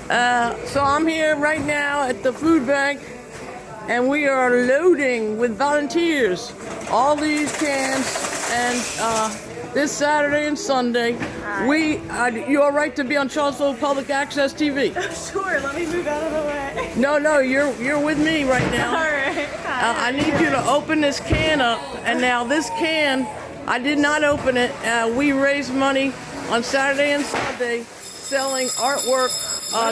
So I'm here right now at the food bank, and we are loading with volunteers all these cans. And this Saturday and Sunday, you all right to be on Charlottesville Public Access TV? Sure. Let me move out of the way. No, you're with me right now. All right. I need you to open this can up. And now this can, I did not open it. We raised money on Saturday and Sunday selling artwork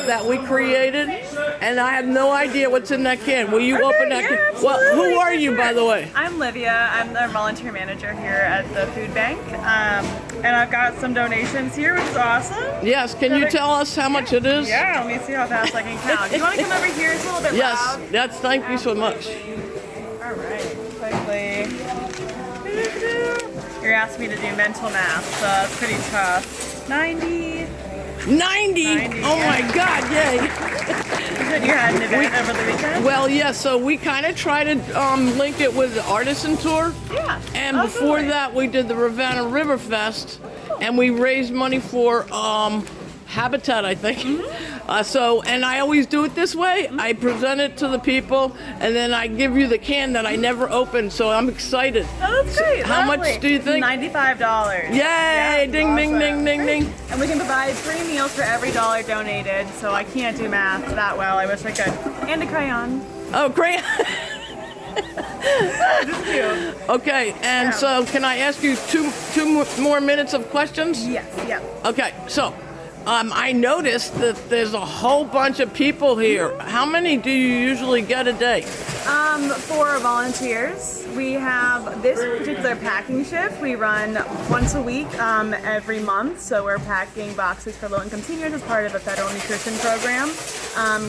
that we created, and I have no idea what's in that can. Will you open that can? Absolutely. Well, who are you, by the way? I'm Livia. I'm the volunteer manager here at the food bank, and I've got some donations here, which is awesome. Yes, can you tell us how much it is? Yeah, let me see how fast I can count. Do you want to come over here? It's a little bit loud. Yes, thank you so much. All right, quickly. You're asking me to do mental math, so that's pretty tough. 90. 90? Oh my God, yay. You said you had an event over the weekend? Well, yeah, so we kind of try to link it with the artisan tour. Yeah. And before that, we did the Ravenna River Fest, and we raised money for Habitat, I think. And I always do it this way. I present it to the people, and then I give you the can that I never opened, so I'm excited. Oh, that's great. How much do you think? $95. Yay! Yeah, Ding, awesome. ding, ding, ding, ding. And we can provide 3 meals for every dollar donated, so I can't do math that well. I wish I could. And a crayon. Oh, great. This is cute. Okay, and so can I ask you two more minutes of questions? Yes, yeah. Okay, so I noticed that there's a whole bunch of people here. How many do you usually get a day? For volunteers, we have this particular packing shift. We run once a week, every month. So we're packing boxes for low-income seniors as part of a federal nutrition program.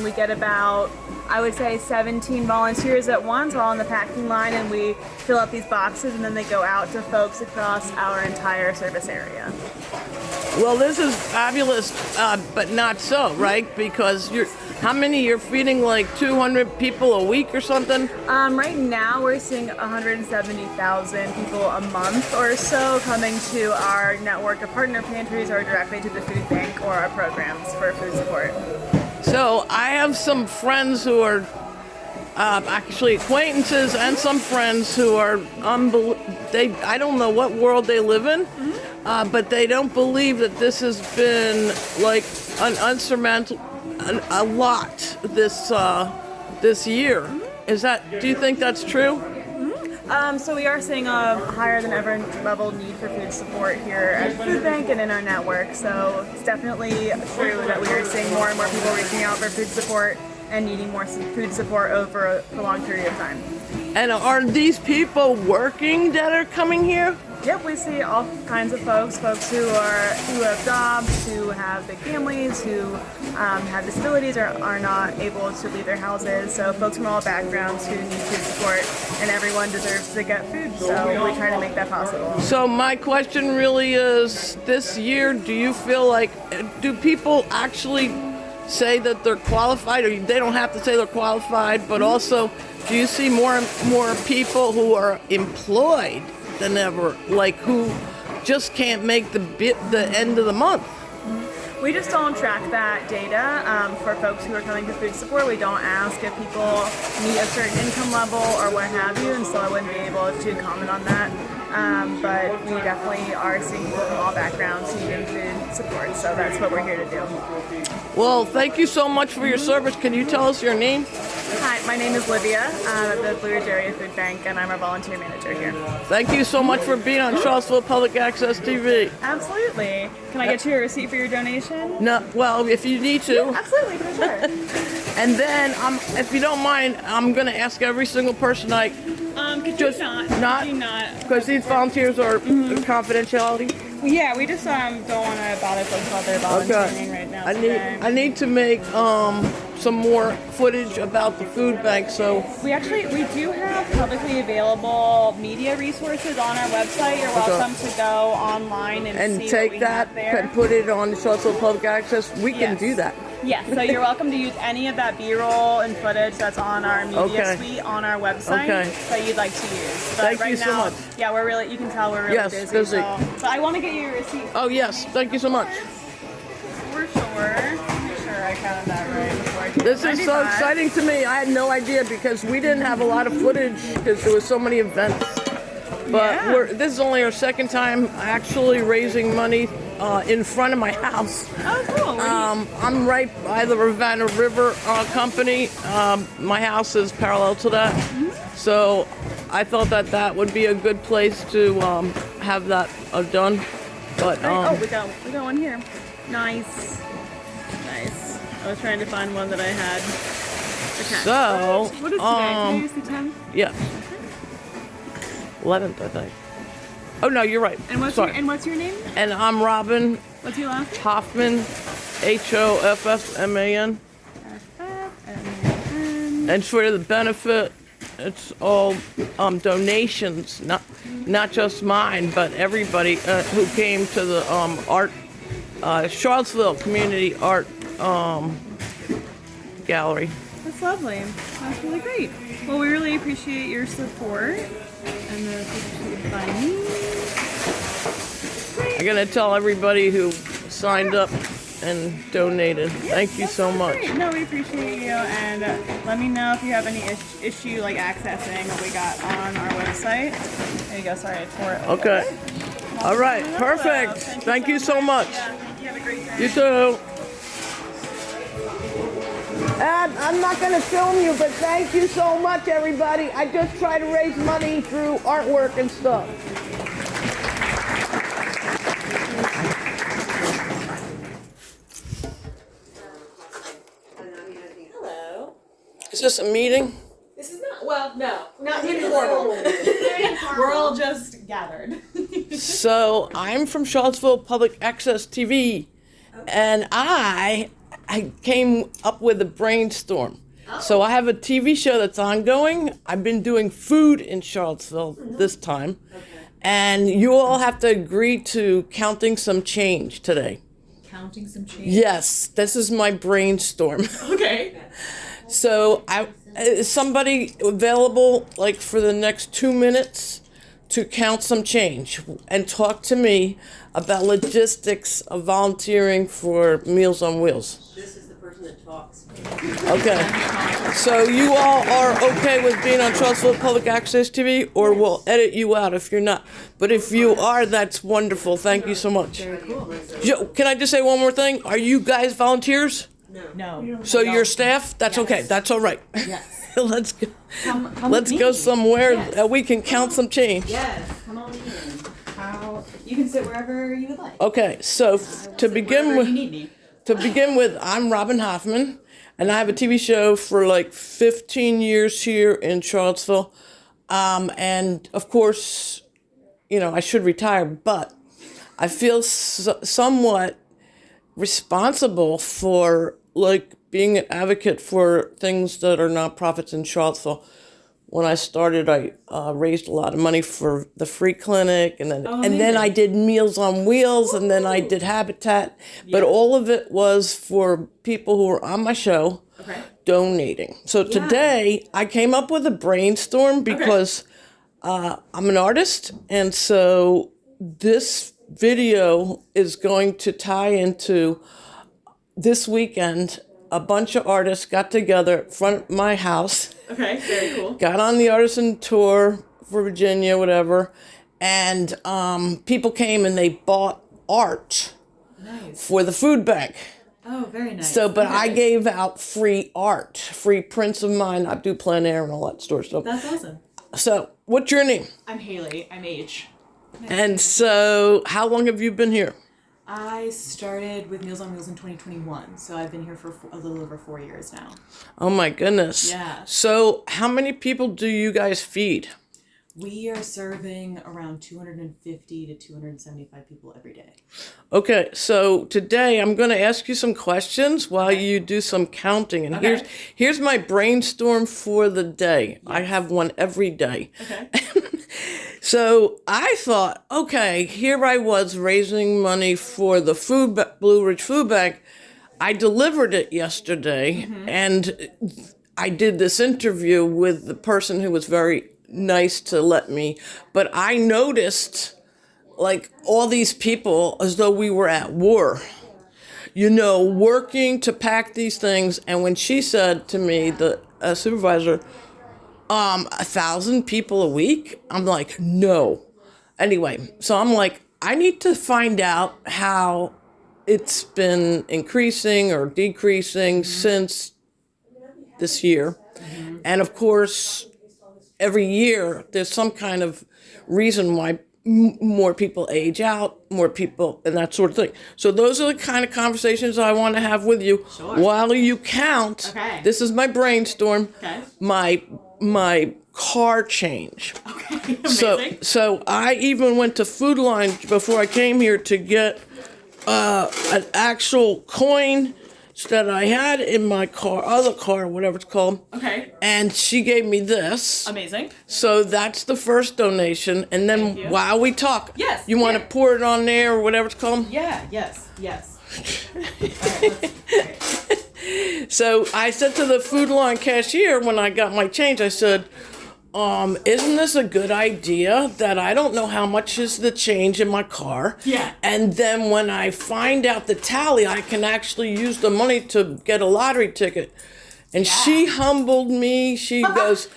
We get about, I would say, 17 volunteers at once, all on the packing line, and we fill up these boxes, and then they go out to folks across our entire service area. Well, this is fabulous, but not so, right? Because how many you're feeding, like 200 people a week or something? Right now we're seeing 170,000 people a month or so coming to our network of partner pantries or directly to the food bank or our programs for food support. So I have some friends who are actually acquaintances and some friends who are I don't know what world they live in, but they don't believe that this has been like an unsurmountable a lot this year. Do you think that's true? So we are seeing a higher than ever level need for food support here at the food bank and in our network. So it's definitely true that we are seeing more and more people reaching out for food support and needing more food support over a prolonged period of time. And are these people working that are coming here? Yep, we see all kinds of folks who have jobs, who have big families, who have disabilities or are not able to leave their houses. So folks from all backgrounds who need food support, and everyone deserves to get food. So we try to make that possible. So my question really is, this year, do you feel like, do people actually say that they're qualified, or they don't have to say they're qualified, but also, do you see more and more people who are employed than ever, like who just can't make the end of the month? We just don't track that data for folks who are coming to food support. We don't ask if people meet a certain income level or what have you, and so I wouldn't be able to comment on that. But we definitely are seeing people from all backgrounds needing food support, so that's what we're here to do. Well, thank you so much for your service. Can you tell us your name? Hi, my name is Livia. I'm at the Blue Ridge Area Food Bank, and I'm a volunteer manager here. Thank you so much for being on Charlottesville Public Access TV. Absolutely. Can I get you a receipt for your donation? No, well, if you need to. Yeah, absolutely, for sure. And then, if you don't mind, I'm going to ask every single person Could just you not? not? Could you not? Because these volunteers are confidentiality. Yeah, we just don't want to bother folks while they're volunteering right now. I need to make some more footage about the food bank. So we do have publicly available media resources on our website. You're welcome to go online and see take what we that have there. and put it on the Charlottesville Public Access. We can do that. Yes, so you're welcome to use any of that B-roll and footage that's on our media suite on our website that you'd like to use. But Thank right you now, so much. Yeah, you can tell we're really busy. So I want to get you a receipt. Oh yes, thank you so much. For sure. Make sure I counted that This is so 95. exciting to me. I had no idea because we didn't have a lot of footage because there was so many events. But Yeah. this is only our second time actually raising money in front of my house. Oh, cool. Where do you- I'm right by the Ravenna River Company. My house is parallel to that. So I thought that that would be a good place to have that done. But oh, we got one here. Nice. Nice. I was trying to find one that I had. Okay. So, What is today? Today is the 10th? yeah, 11th, I think. Oh no, you're right. And what's Sorry. what's your name? And I'm Robin What's your last name? Hoffman, Hoffman. And for the benefit, it's all donations, not just mine, but everybody who came to the art Charlottesville Community Art Gallery. That's lovely. That's really great. Well, we really appreciate your support and the people by me. I'm gonna tell everybody who signed up and donated. Thank you so much. Great. No, we appreciate you, and let me know if you have any issue like accessing what we got on our website. There you go. Sorry, I tore it. Okay. All right. Perfect. Thank you so much. Yeah, thank you. Have a great day. You too. And I'm not going to film you, but thank you so much, everybody. I just try to raise money through artwork and stuff. Hello. Is this a meeting? This is not informal. We're all just gathered. So I'm from Charlottesville Public Access TV, and I came up with a brainstorm. So I have a TV show that's ongoing. I've been doing food in Charlottesville this time, and you all have to agree to counting some change today. Counting some change. Yes, this is my brainstorm. Okay. So is somebody available like for the next 2 minutes to count some change and talk to me about logistics of volunteering for Meals on Wheels? This is the person that talks. Okay. So you all are okay with being on Charlottesville Public Access TV, or we'll edit you out if you're not. But if you are, that's wonderful. Thank you so much. Very cool. Can I just say one more thing? Are you guys volunteers? No. So your staff? That's okay. Yes. That's all right. Yes. Let's go. Come Let's with go me. somewhere Yes. that we can count some change. Yes. Come on in. You can sit wherever you would like. Okay, so to begin Wherever you with, need me. I'm Robin Hoffman, and I have a TV show for like 15 years here in Charlottesville. And of course, I should retire, but I feel somewhat responsible for like being an advocate for things that are nonprofits in Charlottesville. When I started, I raised a lot of money for the free clinic, and then I did Meals on Wheels, and then I did Habitat. But all of it was for people who were on my show donating. So today I came up with a brainstorm because I'm an artist, and so this video is going to tie into this weekend. A bunch of artists got together in front of my house. Okay, very cool. Got on the artisan tour for Virginia, whatever, and people came and they bought art for the food bank. Oh, very nice. So, but I gave out free art, free prints of mine. I do plein air and all that sort of stuff. That's awesome. So, what's your name? I'm Haley. I'm H. And so, how long have you been here? I started with Meals on Wheels in 2021, so I've been here for a little over 4 years now. Oh my goodness. Yeah. So, how many people do you guys feed? We are serving around 250 to 275 people every day. Okay, so today I'm going to ask you some questions while you do some counting. And here's my brainstorm for the day. I have one every day. Okay. So I thought, okay, here I was raising money for the Blue Ridge Food Bank. I delivered it yesterday, and I did this interview with the person who was very nice to let me, but I noticed like all these people as though we were at war. working to pack these things. And when she said to me, the supervisor, 1,000 people a week, I'm like, no. Anyway, so I'm like, I need to find out how it's been increasing or decreasing since this year. And of course, every year there's some kind of reason why more people age out, more people, and that sort of thing. So those are the kind of conversations I want to have with you while you count. Okay. This is my brainstorm. Okay. My car change. Okay. Amazing. So I even went to Food Line before I came here to get an actual coin that I had in my other car, whatever it's called. Okay. And she gave me this. Amazing. So that's the first donation. And then while we talk, Yes, you want to pour it on there or whatever it's called? Yeah. Yes. Okay. So I said to the Food Line cashier when I got my change, I said, isn't this a good idea that I don't know how much is the change in my car? Yeah. And then when I find out the tally, I can actually use the money to get a lottery ticket. And she humbled me. She goes,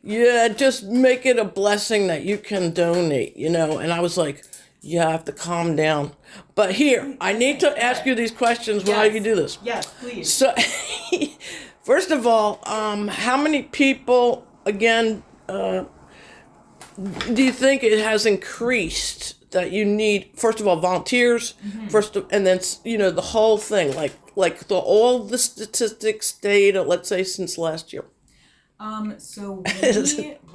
yeah, just make it a blessing that you can donate, And I was like, you have to calm down. But here, I need to ask you these questions while you do this. Yes, please. So, first of all, how many people, again, do you think it has increased that you need, first of all, volunteers, and then, the whole thing, like all the statistics data, let's say, since last year? So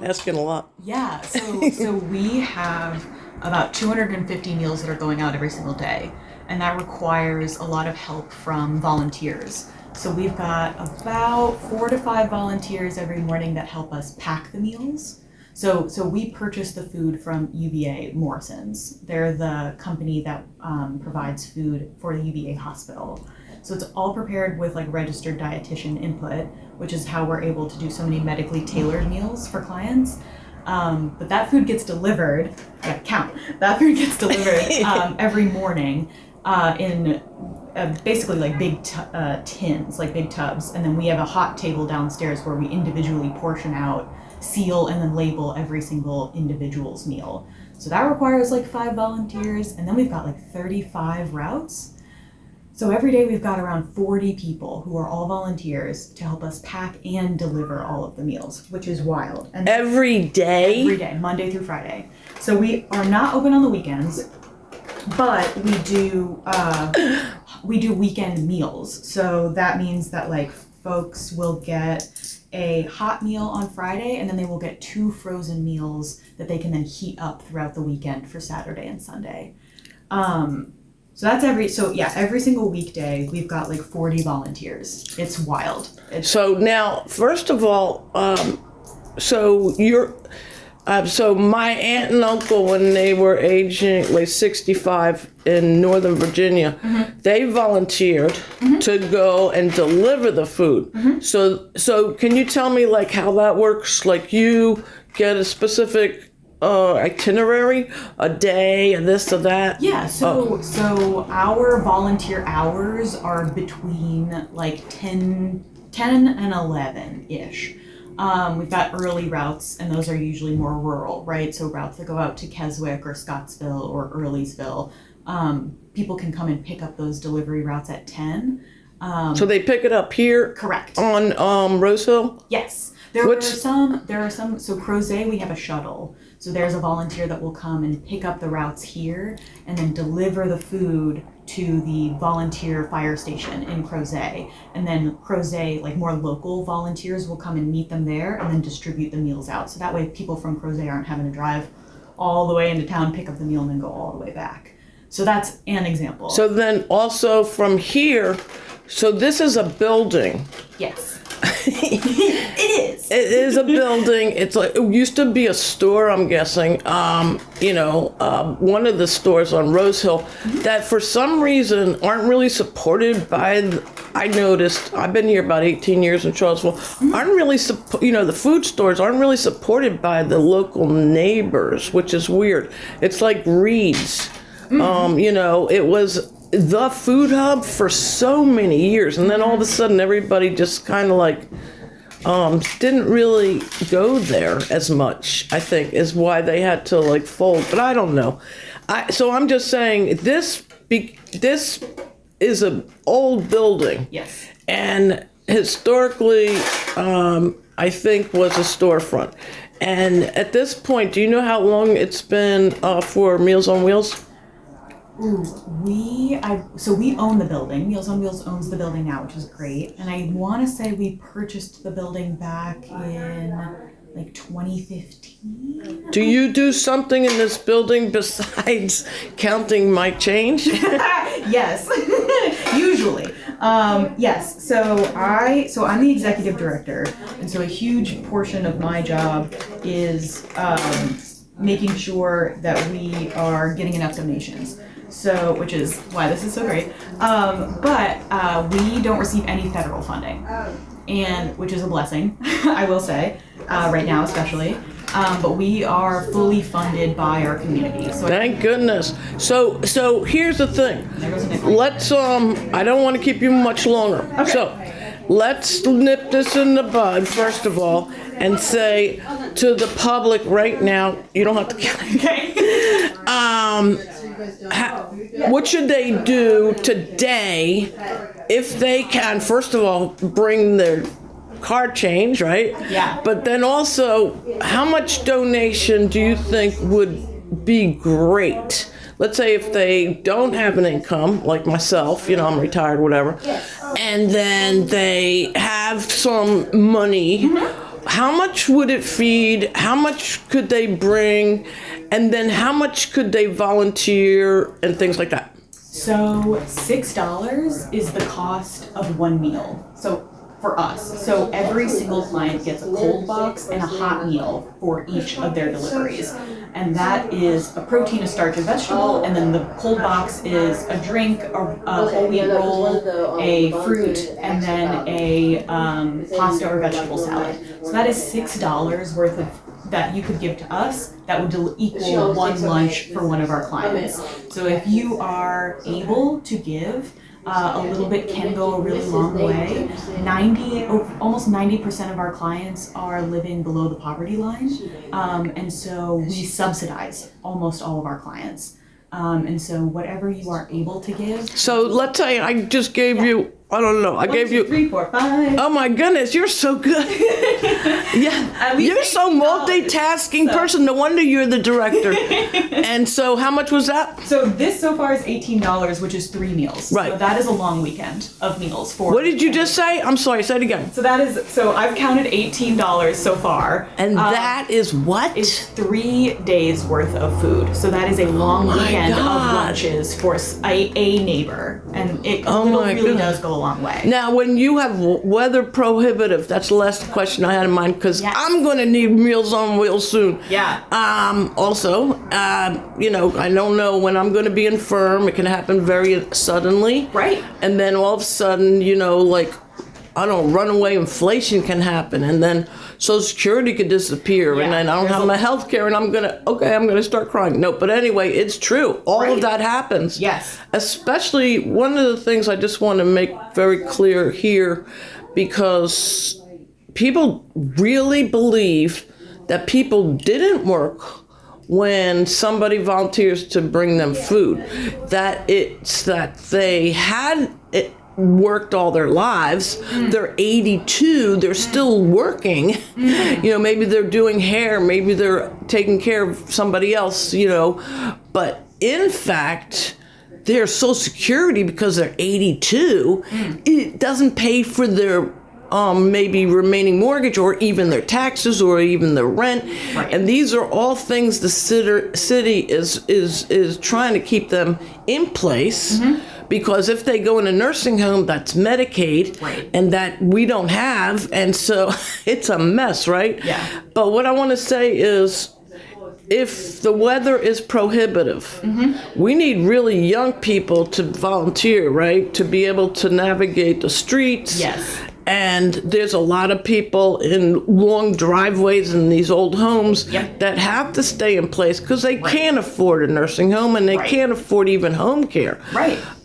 we asking a lot. Yeah, so we have about 250 meals that are going out every single day, and that requires a lot of help from volunteers. So we've got about 4 to 5 volunteers every morning that help us pack the meals. So we purchase the food from UVA Morrison's. They're the company that provides food for the UVA hospital. So it's all prepared with registered dietitian input, which is how we're able to do so many medically tailored meals for clients. But that food gets delivered, that food gets delivered every morning in basically big tins, big tubs. And then we have a hot table downstairs where we individually portion out, seal, and then label every single individual's meal. So that requires 5 volunteers, and then we've got 35 routes. So every day we've got around 40 people who are all volunteers to help us pack and deliver all of the meals, which is wild. And every day? Every day, Monday through Friday. So we are not open on the weekends, but we do weekend meals. So that means that folks will get a hot meal on Friday, and then they will get 2 frozen meals that they can then heat up throughout the weekend for Saturday and Sunday. So that's every single weekday we've got 40 volunteers. It's wild. So now, first of all, so my aunt and uncle, when they were aging 65 in Northern Virginia, they volunteered to go and deliver the food. So can you tell me how that works? You get a specific itinerary, a day, and this or that? Yeah, so our volunteer hours are between 10 and 11-ish. We've got early routes, and those are usually more rural, right? So routes that go out to Keswick or Scottsville or Earlysville. People can come and pick up those delivery routes at 10. So they pick it up here? Correct. On Rosehill? Yes. There are some, so Crozet, we have a shuttle. So there's a volunteer that will come and pick up the routes here and then deliver the food to the volunteer fire station in Crozet. And then Crozet, more local volunteers will come and meet them there and then distribute the meals out. So that way people from Crozet aren't having to drive all the way into town, pick up the meal, and then go all the way back. So that's an example. So then also from here, so this is a building. Yes. It is. It is a building. It used to be a store, I'm guessing. One of the stores on Rosehill that for some reason aren't really supported by. I noticed. I've been here about 18 years in Charlottesville. Aren't really the food stores aren't really supported by the local neighbors, which is weird. It's like Reed's. It was the food hub for so many years, and then all of a sudden everybody just kind of like didn't really go there as much, I think, is why they had to like fold. But I don't know. So I'm just saying this is an old building. Yes. And historically, I think was a storefront. And at this point, do you know how long it's been for Meals on Wheels? Ooh, so we own the building. Meals on Wheels owns the building now, which is great. And I want to say we purchased the building back in like 2015. Do you do something in this building besides counting my change? Yes, usually. Yes. So I'm the executive director, and so a huge portion of my job is making sure that we are getting enough donations. So, which is why this is so great. But we don't receive any federal funding, and which is a blessing, I will say, right now especially. But we are fully funded by our community. So Thank goodness. So here's the thing. there goes a nickel. Let's I don't want to keep you much longer. Okay. So let's nip this in the bud first of all and say to the public right now, you don't have to Okay. what should they do today if they can, first of all, bring their card change, right? Yeah. But then also, how much donation do you think would be great? Let's say if they don't have an income, like myself, I'm retired, whatever, and then they have some money, how much would it feed? How much could they bring? And then how much could they volunteer and things like that? So $6 is the cost of one meal. So for us, so every single client gets a cold box and a hot meal for each of their deliveries. And that is a protein, a starch, a vegetable, and then the cold box is a drink, a whole wheat roll, a fruit, and then a pasta or vegetable salad. So that is $6 worth of that you could give to us that would equal one lunch for one of our clients. So if you are able to give, a little bit can go a really long way. Almost 90% of our clients are living below the poverty line, and so we subsidize almost all of our clients. And so whatever you are able to give. So let's say I just gave you, I don't know, I gave you 3, 4, 5. Oh my goodness, you're so good. Yeah, you're so multitasking person. No wonder you're the director. And so how much was that? So this so far is $18, which is 3 meals. Right. So that is a long weekend of meals for. What did you just say? I'm sorry, say it again. So I've counted $18 so far. And that is what? It's 3 days worth of food. So that is a long weekend of lunches for a neighbor. And it really does go a long way. Now, when you have weather prohibitive, that's the last question I had in mind, because Yes. I'm going to need Meals on Wheels soon. Yeah. Also, I don't know when I'm going to be infirm. It can happen very suddenly. Right. And then all of a sudden, runaway inflation can happen, and then Social Security could disappear, Yeah, and then I don't have my health care, and I'm gonna start crying. No, but anyway, it's true. All of that happens. Yes. Especially, one of the things I just want to make very clear here, because people really believe that people didn't work when somebody volunteers to bring them food, that it's that they had worked all their lives. They're 82, they're still working. Maybe they're doing hair, maybe they're taking care of somebody else, but in fact, their Social Security, because they're 82, it doesn't pay for their maybe remaining mortgage, or even their taxes, or even the rent. Right. And these are all things the city is trying to keep them in place. Because if they go in a nursing home, that's Medicaid, Right. and that we don't have, and so it's a mess, right? Yeah. But what I want to say is, if the weather is prohibitive, we need really young people to volunteer, right? To be able to navigate the streets. Yes. And there's a lot of people in long driveways in these old homes that have to stay in place because they can't afford a nursing home and they can't afford even home care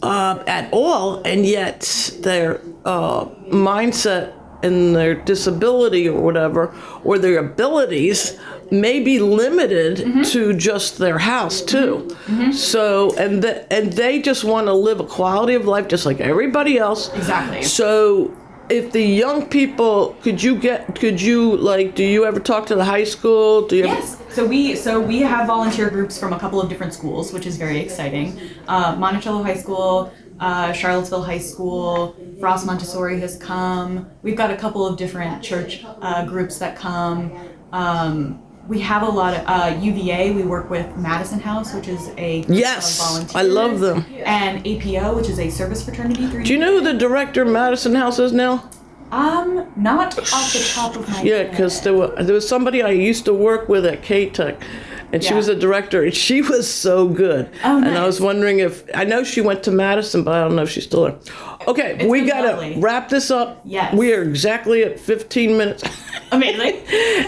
at all. And yet their mindset and their disability or whatever, or their abilities may be limited to just their house too. So, and they just want to live a quality of life just like everybody else. Exactly. So if the young people, do you ever talk to the high school? Yes. So we have volunteer groups from a couple of different schools, which is very exciting. Monticello High School, Charlottesville High School, Frost Montessori has come. We've got a couple of different church groups that come. We have a lot of UVA. We work with Madison House, which is a group of volunteers. I love them. And APO, which is a service fraternity. Do you know who the director of Madison House is now? Not off the top of my head. Yeah, because there was somebody I used to work with at K-Tech, and she was a director, and she was so good. Oh, nice. And I was wondering I know she went to Madison, but I don't know if she's still there. Okay, we got to wrap this up. Yes. We are exactly at 15 minutes. Amazing.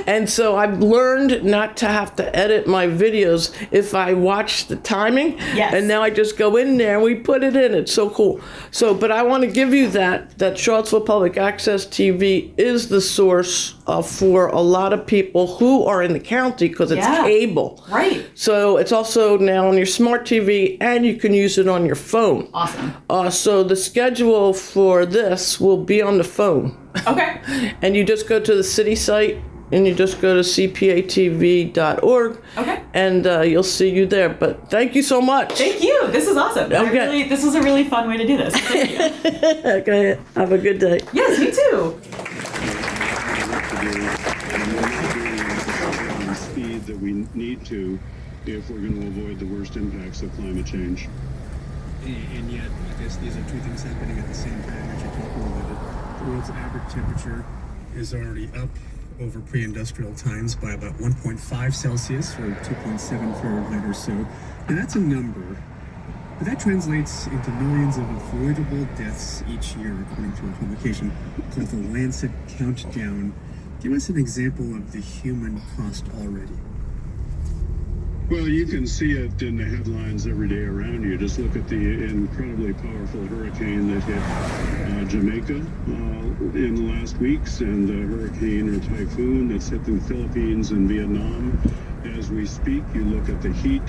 And so I've learned not to have to edit my videos if I watch the timing. Yes. And now I just go in there and we put it in. It's so cool. So, but I want to give you that Charlottesville Public Access TV is the source for a lot of people who are in the county because it's cable. Right. So it's also now on your smart TV and you can use it on your phone. Awesome. So the schedule for this will be on the phone. Okay. And you just go to the city site and you just go to cpatv.org. Okay. And you'll see you there. But thank you so much. Thank you. This is awesome. Okay. This was a really fun way to do this. Thank you. Okay. Have a good day. Yes, you too. Speed that we need to if we're going to avoid the worst impacts of climate change. And yet, I guess these are two things happening at the same time that you're talking about. The world's average temperature is already up over pre-industrial times by about 1.5 Celsius or 2.7 Fahrenheit or so. And that's a number, but that translates into millions of avoidable deaths each year, according to a publication called the Lancet Countdown. Give us an example of the human cost already. Well, you can see it in the headlines every day around you. Just look at the incredibly powerful hurricane that hit Jamaica in the last weeks, and the hurricane or typhoon that's hit the Philippines and Vietnam as we speak. You look at the heat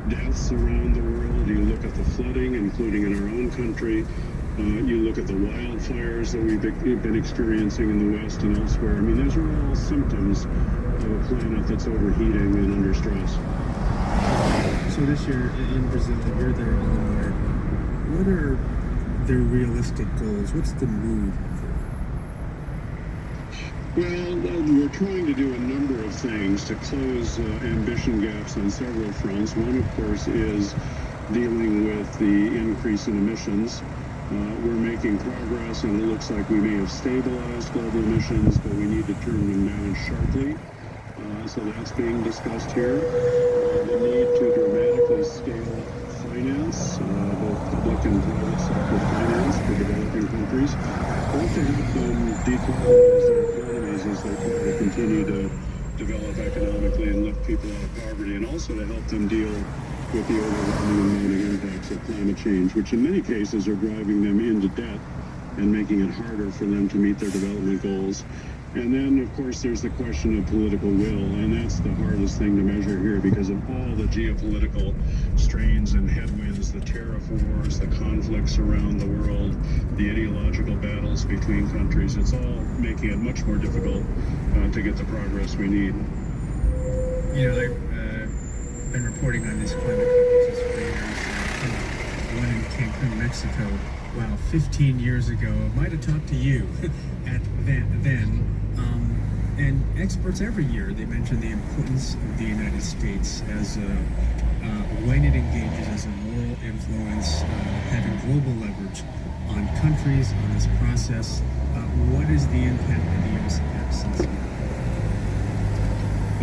deaths around the world. You look at the flooding, including in our own country. You look at the wildfires that we've been experiencing in the West and elsewhere. I mean, those are all symptoms of a planet that's overheating and under stress. So this year in Brazil, you're there all the more. What are their realistic goals? What's the mood? Well, we're trying to do a number of things to close ambition gaps on several fronts. One, of course, is dealing with the increase in emissions. We're making progress, and it looks like we may have stabilized global emissions, but we need to turn them down sharply. So that's being discussed here. The need to dramatically scale finance, both public and private sector finance for developing countries, both to help them decarbonize their economies as they try to continue to develop economically and lift people out of poverty, and also to help them deal with the overwhelming amount of impacts of climate change, which in many cases are driving them into debt and making it harder for them to meet their development goals. And then, of course, there's the question of political will, and that's the hardest thing to measure here because of all the geopolitical strains and headwinds, the tariff wars, the conflicts around the world, the ideological battles between countries. It's all making it much more difficult to get the progress we need. You know, I've been reporting on these climate conferences for years. One in Cancun, Mexico. Wow, 15 years ago, I might have talked to you at then. And experts every year, they mention the importance of the United States as when it engages as a moral influence, having global leverage on countries, on this process. What is the impact that the U.S. had since then?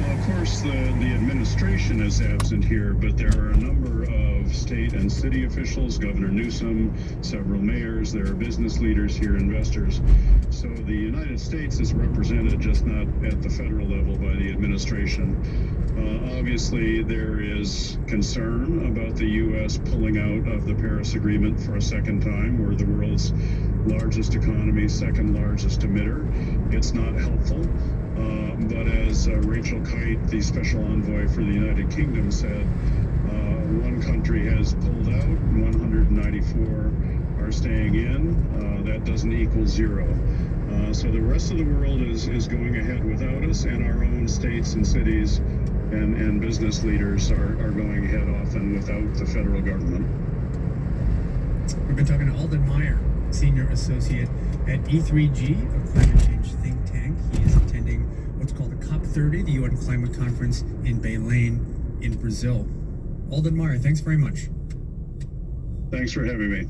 Well, of course, the administration is absent here, but there are a number of state and city officials, Governor Newsom, several mayors, there are business leaders here, investors. So the United States is represented, just not at the federal level by the administration. Obviously, there is concern about the U.S. pulling out of the Paris Agreement for a second time. We're the world's largest economy, second largest emitter. It's not helpful. But as Rachel Kite, the special envoy for the United Kingdom, said, one country has pulled out, 194 are staying in. That doesn't equal zero. So the rest of the world is going ahead without us, and our own states and cities and business leaders are going ahead often without the federal government. We've been talking to Alden Meyer, Senior Associate at E3G, a climate change think tank. He is attending what's called the COP30, the UN Climate Conference in Belém in Brazil. Alden Meyer, thanks very much. Thanks for having me.